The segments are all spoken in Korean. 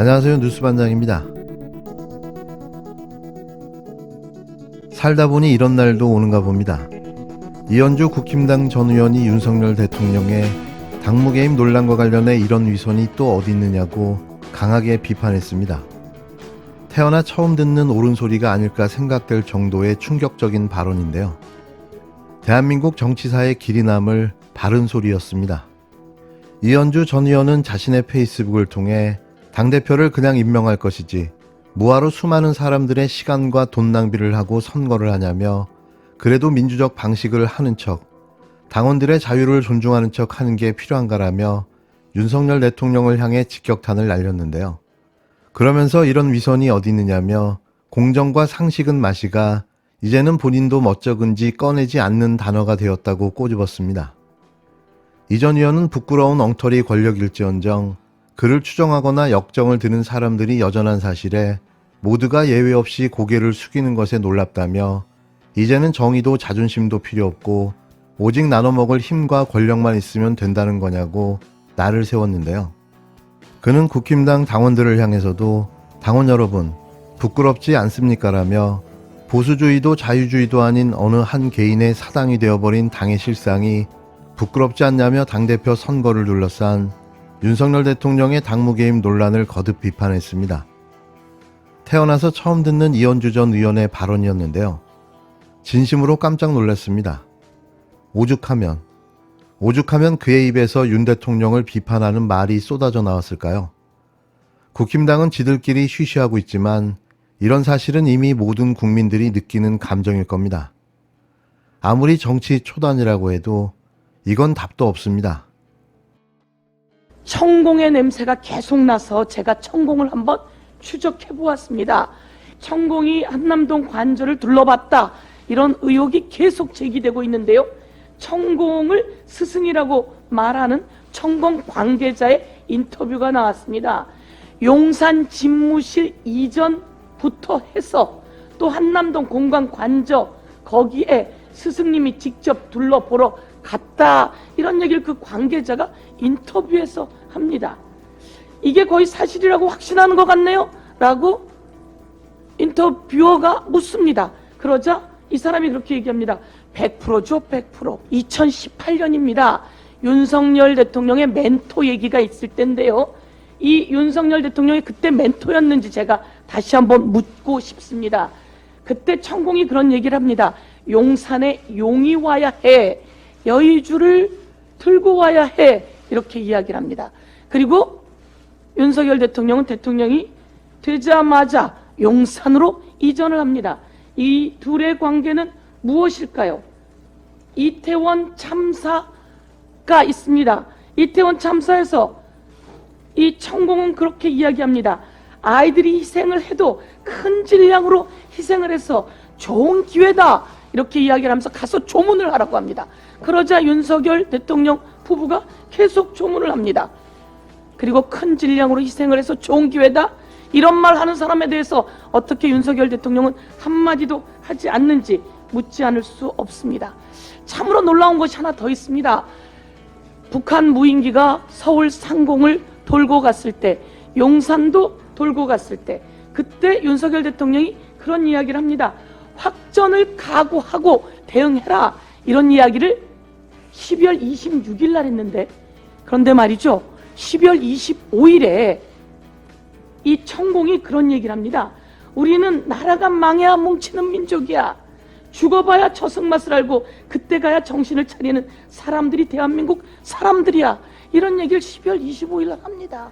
안녕하세요. 뉴스반장입니다. 살다 보니 이런 날도 오는가 봅니다. 이현주 국힘당 전 의원이 윤석열 대통령의 당무개입 논란과 관련해 이런 위선이 또 어디 있느냐고 강하게 비판했습니다. 태어나 처음 듣는 옳은 소리가 아닐까 생각될 정도의 충격적인 발언인데요. 대한민국 정치사의 길이 남을 바른 소리였습니다. 이현주 전 의원은 자신의 페이스북을 통해 당대표를 그냥 임명할 것이지 뭐하러 수많은 사람들의 시간과 돈 낭비를 하고 선거를 하냐며 그래도 민주적 방식을 하는 척, 당원들의 자유를 존중하는 척 하는 게 필요한가라며 윤석열 대통령을 향해 직격탄을 날렸는데요. 그러면서 이런 위선이 어디 있느냐며 공정과 상식은 마시가 이제는 본인도 멋쩍은지 꺼내지 않는 단어가 되었다고 꼬집었습니다. 이 전 의원은 부끄러운 엉터리 권력일지언정 그를 추정하거나 역정을 드는 사람들이 여전한 사실에 모두가 예외 없이 고개를 숙이는 것에 놀랍다며 이제는 정의도 자존심도 필요 없고 오직 나눠먹을 힘과 권력만 있으면 된다는 거냐고 날을 세웠는데요. 그는 국힘당 당원들을 향해서도 당원 여러분 부끄럽지 않습니까라며 보수주의도 자유주의도 아닌 어느 한 개인의 사당이 되어버린 당의 실상이 부끄럽지 않냐며 당대표 선거를 둘러싼 윤석열 대통령의 당무개입 논란을 거듭 비판했습니다. 태어나서 처음 듣는 이현주 전 의원의 발언이었는데요. 진심으로 깜짝 놀랐습니다. 오죽하면 그의 입에서 윤 대통령을 비판하는 말이 쏟아져 나왔을까요? 국힘당은 지들끼리 쉬쉬하고 있지만 이런 사실은 이미 모든 국민들이 느끼는 감정일 겁니다. 아무리 정치 초단이라고 해도 이건 답도 없습니다. 천공의 냄새가 계속 나서 제가 천공을 한번 추적해 보았습니다. 천공이 한남동 관저를 둘러봤다, 이런 의혹이 계속 제기되고 있는데요. 천공을 스승이라고 말하는 천공 관계자의 인터뷰가 나왔습니다. 용산 집무실 이전부터 해서 또 한남동 공관 관저 거기에 스승님이 직접 둘러보러 갔다, 이런 얘기를 그 관계자가 인터뷰에서 합니다. 이게 거의 사실이라고 확신하는 것 같네요? 라고 인터뷰어가 묻습니다. 그러자 이 사람이 그렇게 얘기합니다. 100%죠, 100%. 2018년입니다. 윤석열 대통령의 멘토 얘기가 있을 텐데요. 이 윤석열 대통령이 그때 멘토였는지 제가 다시 한번 묻고 싶습니다. 그때 천공이 그런 얘기를 합니다. 용산에 용이 와야 해. 여의주를 들고 와야 해. 이렇게 이야기를 합니다. 그리고 윤석열 대통령은 대통령이 되자마자 용산으로 이전을 합니다. 이 둘의 관계는 무엇일까요? 이태원 참사가 있습니다. 이태원 참사에서 이 천공은 그렇게 이야기합니다. 아이들이 희생을 해도 큰 질량으로 희생을 해서 좋은 기회다, 이렇게 이야기를 하면서 가서 조문을 하라고 합니다. 그러자 윤석열 대통령 부부가 계속 조문을 합니다. 그리고 큰 질량으로 희생을 해서 좋은 기회다, 이런 말 하는 사람에 대해서 어떻게 윤석열 대통령은 한마디도 하지 않는지 묻지 않을 수 없습니다. 참으로 놀라운 것이 하나 더 있습니다. 북한 무인기가 서울 상공을 돌고 갔을 때, 용산도 돌고 갔을 때, 그때 윤석열 대통령이 그런 이야기를 합니다. 확전을 각오하고 대응해라, 이런 이야기를 12월 26일 날 했는데, 그런데 말이죠, 12월 25일에 이 천공이 그런 얘기를 합니다. 우리는 나라가 망해야 뭉치는 민족이야. 죽어봐야 저승맛을 알고 그때 가야 정신을 차리는 사람들이 대한민국 사람들이야. 이런 얘기를 12월 25일 날 합니다.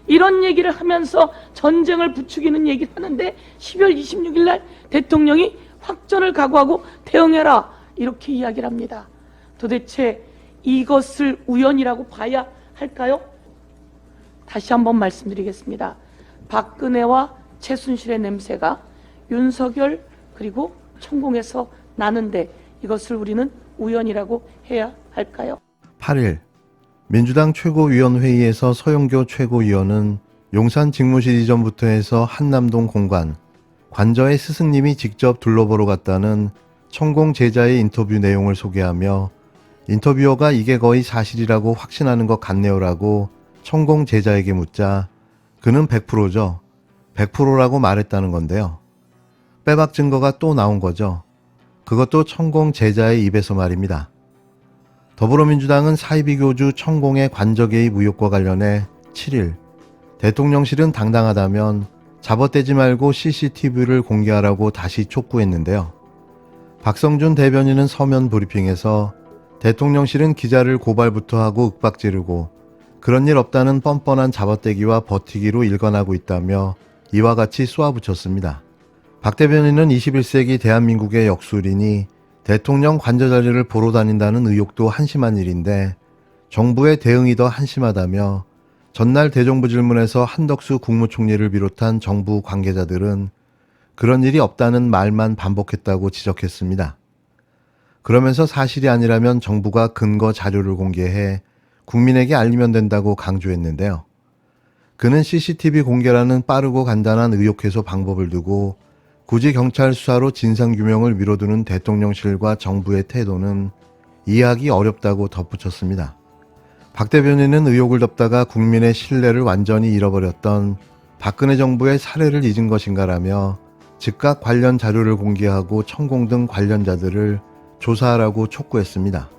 이런 얘기를 하면서 전쟁을 부추기는 얘기를 하는데 12월 26일 날 대통령이 확전을 각오하고 대응해라, 이렇게 이야기를 합니다. 도대체 이것을 우연이라고 봐야 할까요? 다시 한번 말씀드리겠습니다. 박근혜와 최순실의 냄새가 윤석열 그리고 천공에서 나는데 이것을 우리는 우연이라고 해야 할까요? 8일 민주당 최고위원회의에서 서영교 최고위원은 용산 직무실 이전부터 해서 한남동 공관, 관저의 스승님이 직접 둘러보러 갔다는 천공 제자의 인터뷰 내용을 소개하며 인터뷰어가 이게 거의 사실이라고 확신하는 것 같네요라고 천공 제자에게 묻자 그는 100%죠. 100%라고 말했다는 건데요. 빼박 증거가 또 나온 거죠. 그것도 천공 제자의 입에서 말입니다. 더불어민주당은 사이비 교주 천공의 관저 개입 의혹과 관련해 7일 대통령실은 당당하다면 잡아떼지 말고 CCTV를 공개하라고 다시 촉구했는데요. 박성준 대변인은 서면 브리핑에서 대통령실은 기자를 고발부터 하고 윽박 지르고 그런 일 없다는 뻔뻔한 잡아떼기와 버티기로 일관하고 있다며 이와 같이 쏘아붙였습니다. 박 대변인은 21세기 대한민국의 역술인이 대통령 관저 자리를 보러 다닌다는 의혹도 한심한 일인데 정부의 대응이 더 한심하다며 전날 대정부 질문에서 한덕수 국무총리를 비롯한 정부 관계자들은 그런 일이 없다는 말만 반복했다고 지적했습니다. 그러면서 사실이 아니라면 정부가 근거 자료를 공개해 국민에게 알리면 된다고 강조했는데요. 그는 CCTV 공개라는 빠르고 간단한 의혹 해소 방법을 두고 굳이 경찰 수사로 진상규명을 미뤄두는 대통령실과 정부의 태도는 이해하기 어렵다고 덧붙였습니다. 박 대변인은 의혹을 덮다가 국민의 신뢰를 완전히 잃어버렸던 박근혜 정부의 사례를 잊은 것인가라며 즉각 관련 자료를 공개하고 천공 등 관련자들을 조사하라고 촉구했습니다.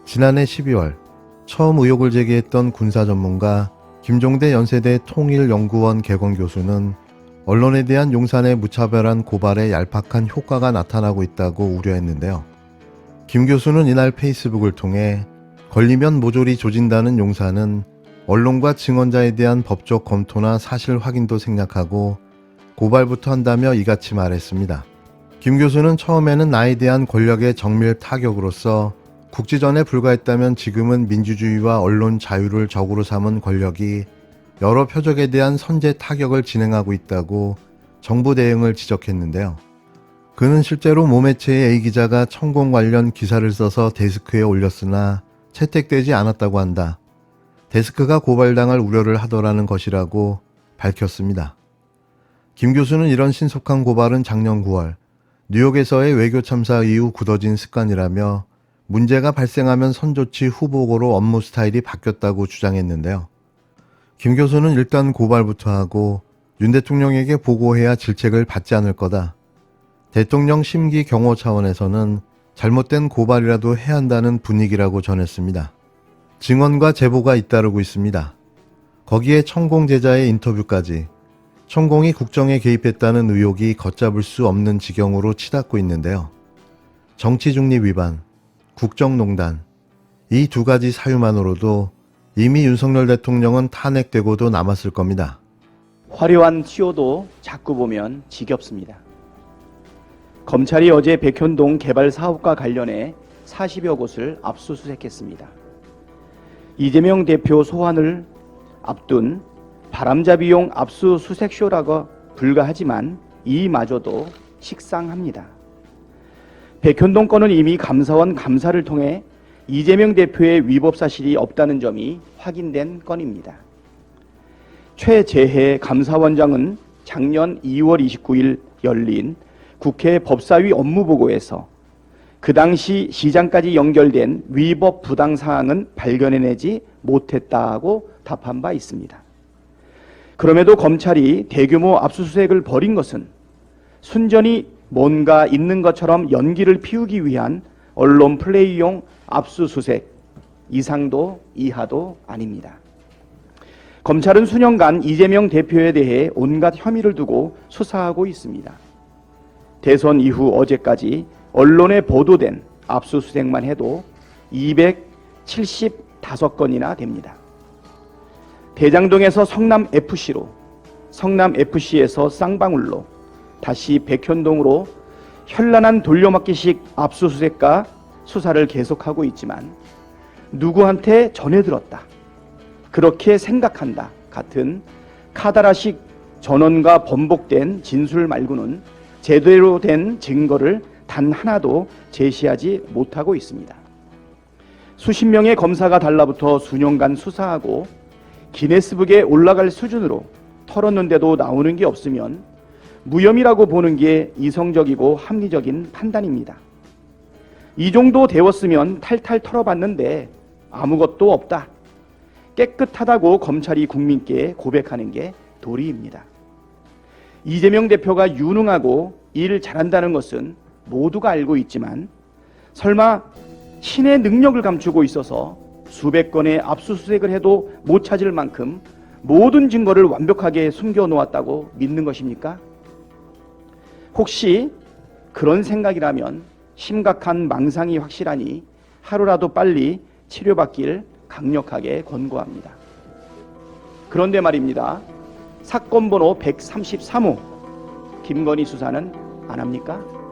지난해 12월 처음 의혹을 제기했던 군사 전문가 김종대 연세대 통일연구원 개건 교수는 언론에 대한 용산의 무차별한 고발에 얄팍한 효과가 나타나고 있다고 우려했는데요. 김 교수는 이날 페이스북을 통해 걸리면 모조리 조진다는 용산은 언론과 증언자에 대한 법적 검토나 사실 확인도 생략하고 고발부터 한다며 이같이 말했습니다. 김 교수는 처음에는 나에 대한 권력의 정밀 타격으로서 국지전에 불과했다면 지금은 민주주의와 언론 자유를 적으로 삼은 권력이 여러 표적에 대한 선제 타격을 진행하고 있다고 정부 대응을 지적했는데요. 그는 실제로 모매체의 A 기자가 천공 관련 기사를 써서 데스크에 올렸으나 채택되지 않았다고 한다. 데스크가 고발당할 우려를 하더라는 것이라고 밝혔습니다. 김 교수는 이런 신속한 고발은 작년 9월 뉴욕에서의 외교 참사 이후 굳어진 습관이라며 문제가 발생하면 선조치 후보고로 업무 스타일이 바뀌었다고 주장했는데요. 김 교수는 일단 고발부터 하고 윤 대통령에게 보고해야 질책을 받지 않을 거다. 대통령 심기 경호 차원에서는 잘못된 고발이라도 해야 한다는 분위기라고 전했습니다. 증언과 제보가 잇따르고 있습니다. 거기에 천공 제자의 인터뷰까지 천공이 국정에 개입했다는 의혹이 걷잡을 수 없는 지경으로 치닫고 있는데요. 정치중립 위반, 국정농단, 이 두 가지 사유만으로도 이미 윤석열 대통령은 탄핵되고도 남았을 겁니다. 화려한 티오도 자꾸 보면 지겹습니다. 검찰이 어제 백현동 개발 사업과 관련해 40여 곳을 압수수색했습니다. 이재명 대표 소환을 앞둔 바람잡이용 압수수색쇼라고 불가하지만 이마저도 식상합니다. 백현동 건은 이미 감사원 감사를 통해 이재명 대표의 위법 사실이 없다는 점이 확인된 건입니다. 최재해 감사원장은 작년 2월 29일 열린 국회 법사위 업무보고에서 그 당시 시장까지 연결된 위법 부당 사항은 발견해내지 못했다고 답한 바 있습니다. 그럼에도 검찰이 대규모 압수수색을 벌인 것은 순전히 뭔가 있는 것처럼 연기를 피우기 위한 언론 플레이용 압수수색 이상도 이하도 아닙니다. 검찰은 수년간 이재명 대표에 대해 온갖 혐의를 두고 수사하고 있습니다. 대선 이후 어제까지 언론에 보도된 압수수색만 해도 275건이나 됩니다. 대장동에서 성남FC로, 성남FC에서 쌍방울로, 다시 백현동으로 현란한 돌려막기식 압수수색과 수사를 계속하고 있지만 누구한테 전해들었다, 그렇게 생각한다 같은 카다라식 전원과 번복된 진술 말고는 제대로 된 증거를 단 하나도 제시하지 못하고 있습니다. 수십 명의 검사가 달라붙어 수년간 수사하고 기네스북에 올라갈 수준으로 털었는데도 나오는 게 없으면 무혐의라고 보는 게 이성적이고 합리적인 판단입니다. 이 정도 되었으면 탈탈 털어봤는데 아무것도 없다, 깨끗하다고 검찰이 국민께 고백하는 게 도리입니다. 이재명 대표가 유능하고 일 잘한다는 것은 모두가 알고 있지만 설마 신의 능력을 감추고 있어서 수백 건의 압수수색을 해도 못 찾을 만큼 모든 증거를 완벽하게 숨겨놓았다고 믿는 것입니까? 혹시 그런 생각이라면 심각한 망상이 확실하니 하루라도 빨리 치료받길 강력하게 권고합니다. 그런데 말입니다. 사건 번호 133호 김건희 수사는 안 합니까?